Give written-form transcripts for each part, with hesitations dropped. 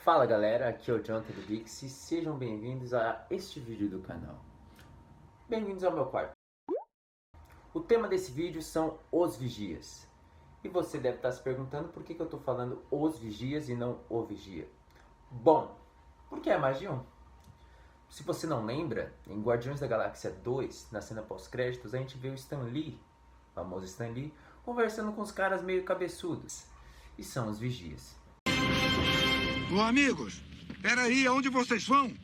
Fala galera, aqui é o Jonathan do Geeks e sejam bem-vindos a este vídeo do canal. Bem-vindos ao meu quarto. O tema desse vídeo são os vigias. E você deve estar se perguntando por que eu estou falando os vigias e não o vigia. Bom, porque é mais de um. Se você não lembra, em Guardiões da Galáxia 2, na cena pós-créditos, a gente vê o Stan Lee, o famoso Stan Lee, conversando com os caras meio cabeçudos. E são os vigias. Ô, amigos, peraí, aonde vocês vão?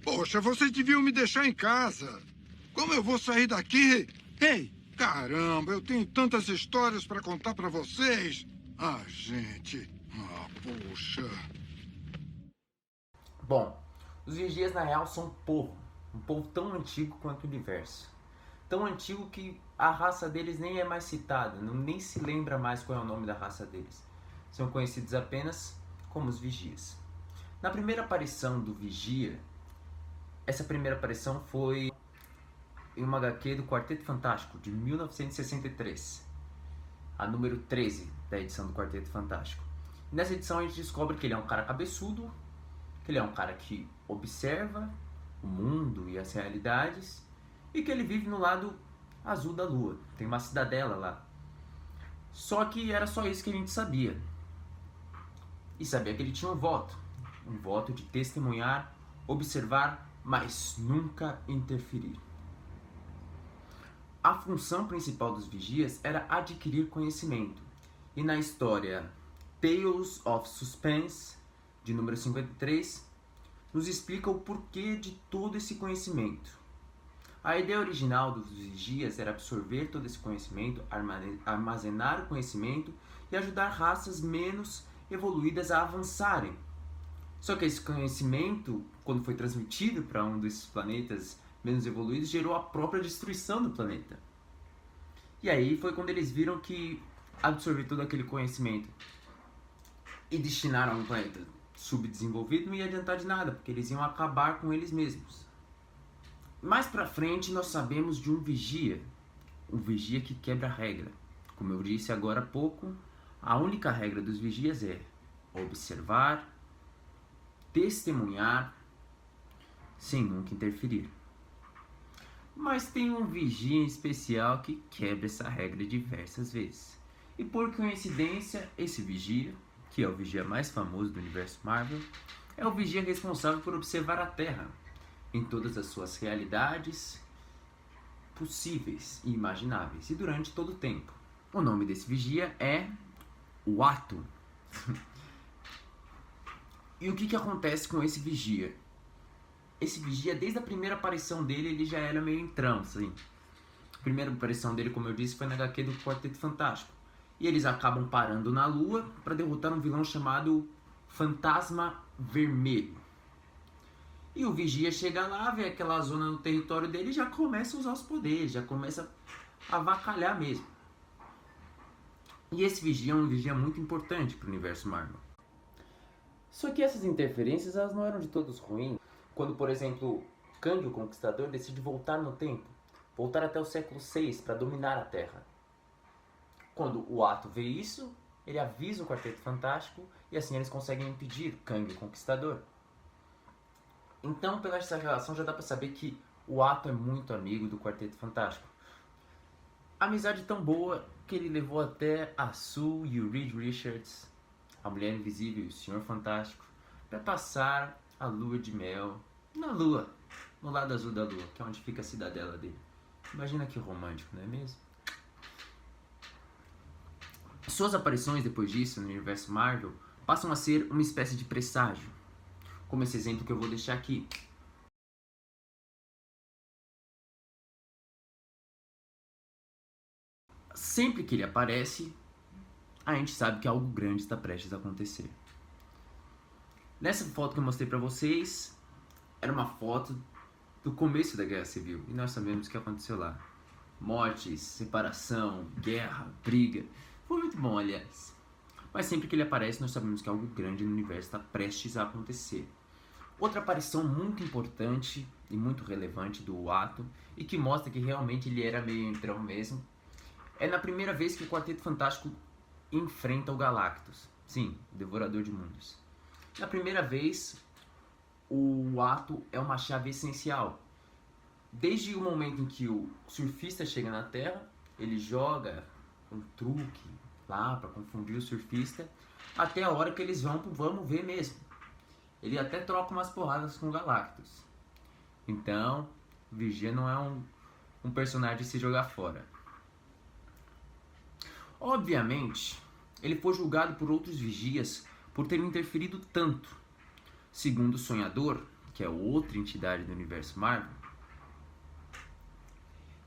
Poxa, vocês deviam me deixar em casa. Como eu vou sair daqui? Ei, caramba, eu tenho tantas histórias para contar para vocês. Ah, gente, puxa. Bom, os vigias na real são um povo tão antigo quanto o universo. Tão antigo que a raça deles nem é mais citada, nem se lembra mais qual é o nome da raça deles. São conhecidos apenas como os vigias. Na primeira aparição do vigia, essa primeira aparição foi em uma HQ do Quarteto Fantástico, de 1963. A número 13 da edição do Quarteto Fantástico. E nessa edição a gente descobre que ele é um cara cabeçudo, que ele é um cara que observa o mundo e as realidades, e que ele vive no lado azul da lua. Tem uma cidadela lá. Só que era só isso que a gente sabia. E sabia que ele tinha um voto de testemunhar, observar, mas nunca interferir. A função principal dos vigias era adquirir conhecimento. E na história Tales of Suspense, de número 53, nos explica o porquê de todo esse conhecimento. A ideia original dos vigias era absorver todo esse conhecimento, armazenar o conhecimento e ajudar raças menos evoluídas a avançarem. Só que esse conhecimento, quando foi transmitido para um desses planetas menos evoluídos, gerou a própria destruição do planeta. E aí foi quando eles viram que absorver todo aquele conhecimento e destinaram a um planeta subdesenvolvido não ia adiantar de nada, porque eles iam acabar com eles mesmos. Mais pra frente nós sabemos de um vigia que quebra a regra. Como eu disse agora há pouco, a única regra dos vigias é observar, testemunhar, sem nunca interferir. Mas tem um vigia em especial que quebra essa regra diversas vezes. E por coincidência, esse vigia, que é o vigia mais famoso do universo Marvel, é o vigia responsável por observar a Terra em todas as suas realidades possíveis e imagináveis e durante todo o tempo. O nome desse vigia é o Ato. E o que acontece com esse vigia? Esse vigia, desde a primeira aparição dele, ele já era meio entrão, assim. A primeira aparição dele, como eu disse, foi na HQ do Quarteto Fantástico. E eles acabam parando na Lua para derrotar um vilão chamado Fantasma Vermelho. E o vigia chega lá, vê aquela zona no território dele e já começa a usar os poderes, já começa a avacalhar mesmo. E esse vigia é um vigia muito importante para o universo Marvel. Só que essas interferências elas não eram de todos ruins. Quando, por exemplo, Kang, o Conquistador, decide voltar no tempo, voltar até o século VI para dominar a Terra. Quando o Ato vê isso, ele avisa o Quarteto Fantástico e assim eles conseguem impedir Kang, o Conquistador. Então, pela essa relação, já dá para saber que o Ato é muito amigo do Quarteto Fantástico. Amizade tão boa que ele levou até a Sue e o Reed Richards, a Mulher Invisível e o Senhor Fantástico, para passar a lua de mel na Lua, no lado azul da Lua, que é onde fica a cidadela dele. Imagina que romântico, não é mesmo? Suas aparições depois disso no universo Marvel passam a ser uma espécie de presságio, como esse exemplo que eu vou deixar aqui. Sempre que ele aparece, a gente sabe que algo grande está prestes a acontecer. Nessa foto que eu mostrei pra vocês, era uma foto do começo da Guerra Civil, e nós sabemos o que aconteceu lá. Mortes, separação, guerra, briga. Foi muito bom, aliás. Mas sempre que ele aparece, nós sabemos que algo grande no universo está prestes a acontecer. Outra aparição muito importante e muito relevante do Ato, e que mostra que realmente ele era meio entrão mesmo, é na primeira vez que o Quarteto Fantástico enfrenta o Galactus. Sim, o Devorador de Mundos. Na primeira vez, o ato é uma chave essencial. Desde o momento em que o surfista chega na Terra, ele joga um truque lá para confundir o surfista, até a hora que eles vão pro vamos ver mesmo. Ele até troca umas porradas com o Galactus. Então, o Vigia não é um personagem de se jogar fora. Obviamente, ele foi julgado por outros Vigias por ter interferido tanto. Segundo o Sonhador, que é outra entidade do universo Marvel,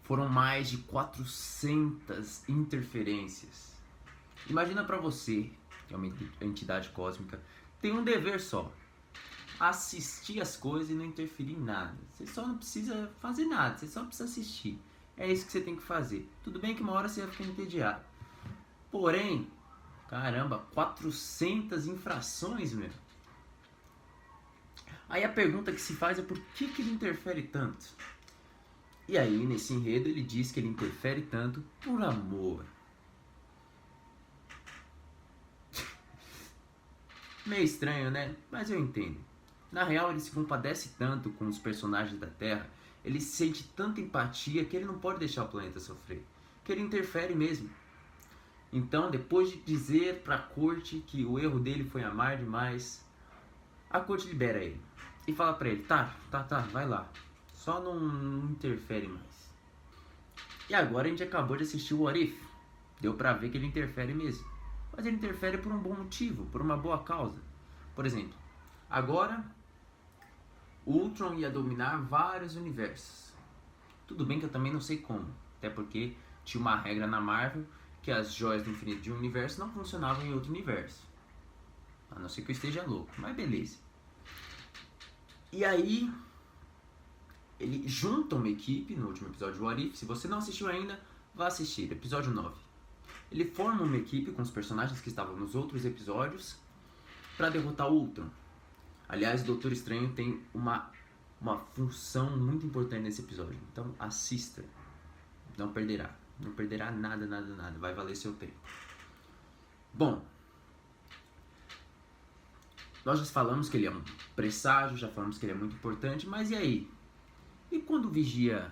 foram mais de 400 interferências. Imagina pra você, que é uma entidade cósmica, tem um dever só: assistir as coisas e não interferir em nada. Você só não precisa fazer nada, você só precisa assistir. É isso que você tem que fazer. Tudo bem que uma hora você vai ficar entediado. Porém, caramba, 400 infrações, meu. Aí a pergunta que se faz é por que ele interfere tanto? E aí, nesse enredo, ele diz que ele interfere tanto por amor. Meio estranho, né? Mas eu entendo. Na real, ele se compadece tanto com os personagens da Terra, ele sente tanta empatia que ele não pode deixar o planeta sofrer, que ele interfere mesmo. Então, depois de dizer pra corte que o erro dele foi amar demais, a corte libera ele e fala pra ele: tá, vai lá, só não interfere mais. E agora a gente acabou de assistir o What If. Deu pra ver que ele interfere mesmo, mas ele interfere por um bom motivo, por uma boa causa. Por exemplo, agora o Ultron ia dominar vários universos. Tudo bem que eu também não sei como, até porque tinha uma regra na Marvel que as joias do infinito de um universo não funcionavam em outro universo. A não ser que eu esteja louco, mas beleza. E aí, ele junta uma equipe no último episódio do What If. Se você não assistiu ainda, vá assistir, episódio 9. Ele forma uma equipe com os personagens que estavam nos outros episódios para derrotar o Ultron. Aliás, o Doutor Estranho tem uma função muito importante nesse episódio. Então assista, não perderá. Não perderá nada, vai valer seu tempo. Bom, nós já falamos que ele é um presságio, já falamos que ele é muito importante, mas e aí? E quando o Vigia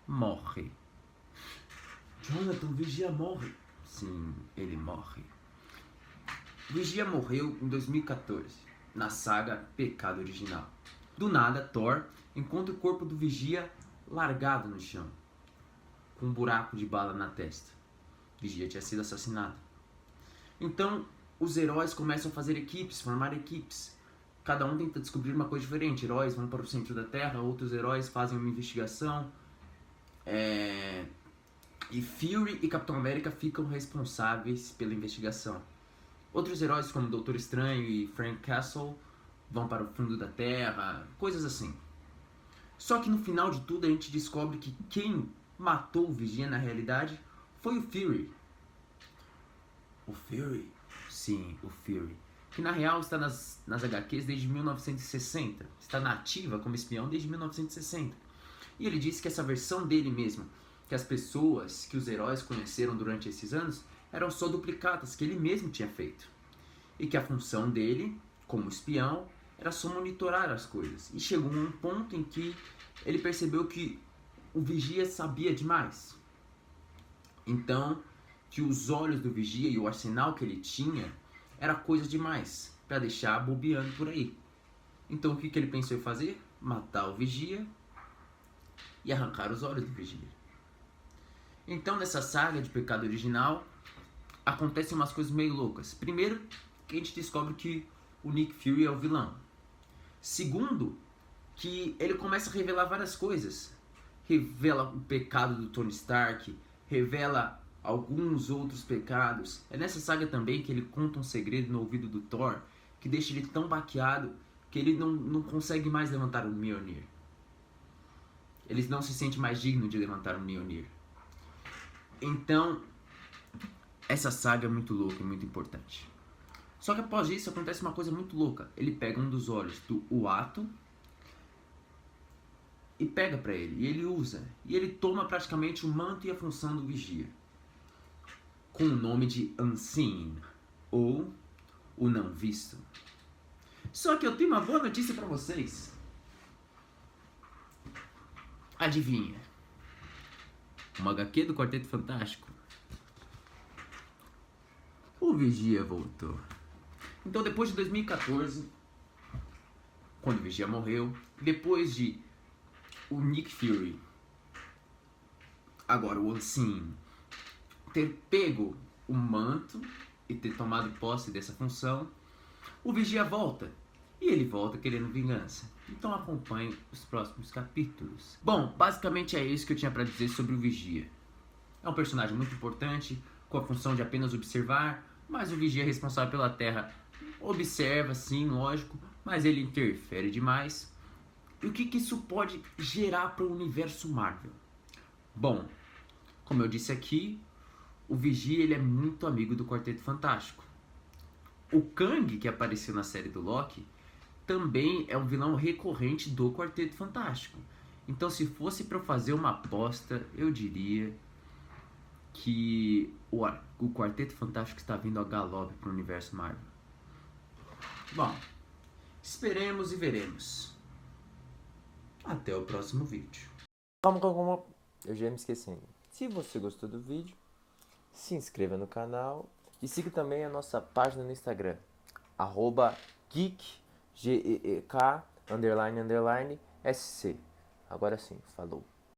morre? Jonathan, o Vigia morre. Sim, ele morre. O Vigia morreu em 2014, na saga Pecado Original. Do nada, Thor encontra o corpo do Vigia largado no chão, com um buraco de bala na testa. O Vigia tinha sido assassinado. Então, os heróis começam a fazer equipes, formar equipes. Cada um tenta descobrir uma coisa diferente. Heróis vão para o centro da Terra, outros heróis fazem uma investigação. E Fury e Capitão América ficam responsáveis pela investigação. Outros heróis, como Doutor Estranho e Frank Castle, vão para o fundo da Terra, coisas assim. Só que no final de tudo a gente descobre que quem matou o Vigia na realidade foi o Fury. O Fury? Sim, o Fury. Que na real está nas HQs desde 1960. Está na ativa como espião desde 1960. E ele disse que essa versão dele mesmo, que as pessoas, que os heróis conheceram durante esses anos, eram só duplicatas que ele mesmo tinha feito. E que a função dele, como espião, era só monitorar as coisas. E chegou a um ponto em que ele percebeu que o Vigia sabia demais. Então, que os olhos do Vigia e o arsenal que ele tinha era coisa demais para deixar bobeando por aí. Então, o que ele pensou em fazer? Matar o Vigia e arrancar os olhos do Vigia. Então, nessa saga de Pecado Original, acontecem umas coisas meio loucas. Primeiro, que a gente descobre que o Nick Fury é o vilão. Segundo, que ele começa a revelar várias coisas. Revela o pecado do Tony Stark, revela alguns outros pecados. É nessa saga também que ele conta um segredo no ouvido do Thor, que deixa ele tão baqueado que ele não consegue mais levantar o Mjolnir. Ele não se sente mais digno de levantar o Mjolnir. Então, essa saga é muito louca e muito importante. Só que após isso acontece uma coisa muito louca. Ele pega um dos olhos do Uatu e pega pra ele, e ele usa. E ele toma praticamente o manto e a função do Vigia, com o nome de Unseen, ou o não visto. Só que eu tenho uma boa notícia pra vocês. Adivinha? Uma HQ do Quarteto Fantástico. O Vigia voltou. Então, depois de 2014, quando o Vigia morreu, depois de o Nick Fury, agora o Unseen, ter pego o manto e ter tomado posse dessa função, o Vigia volta. E ele volta querendo vingança. Então acompanhe os próximos capítulos. Bom, basicamente é isso que eu tinha pra dizer sobre o Vigia. É um personagem muito importante, com a função de apenas observar, mas o Vigia é responsável pela Terra. Observa, sim, lógico, mas ele interfere demais. E o que isso pode gerar para o universo Marvel? Bom, como eu disse aqui, o Vigia ele é muito amigo do Quarteto Fantástico. O Kang, que apareceu na série do Loki, também é um vilão recorrente do Quarteto Fantástico. Então, se fosse para eu fazer uma aposta, eu diria que o Quarteto Fantástico está vindo a galope para o universo Marvel. Bom, esperemos e veremos. Até o próximo vídeo. Calma. Eu já ia me esquecendo. Se você gostou do vídeo, se inscreva no canal e siga também a nossa página no Instagram, @geek, GEEK, _SC. Agora sim, falou.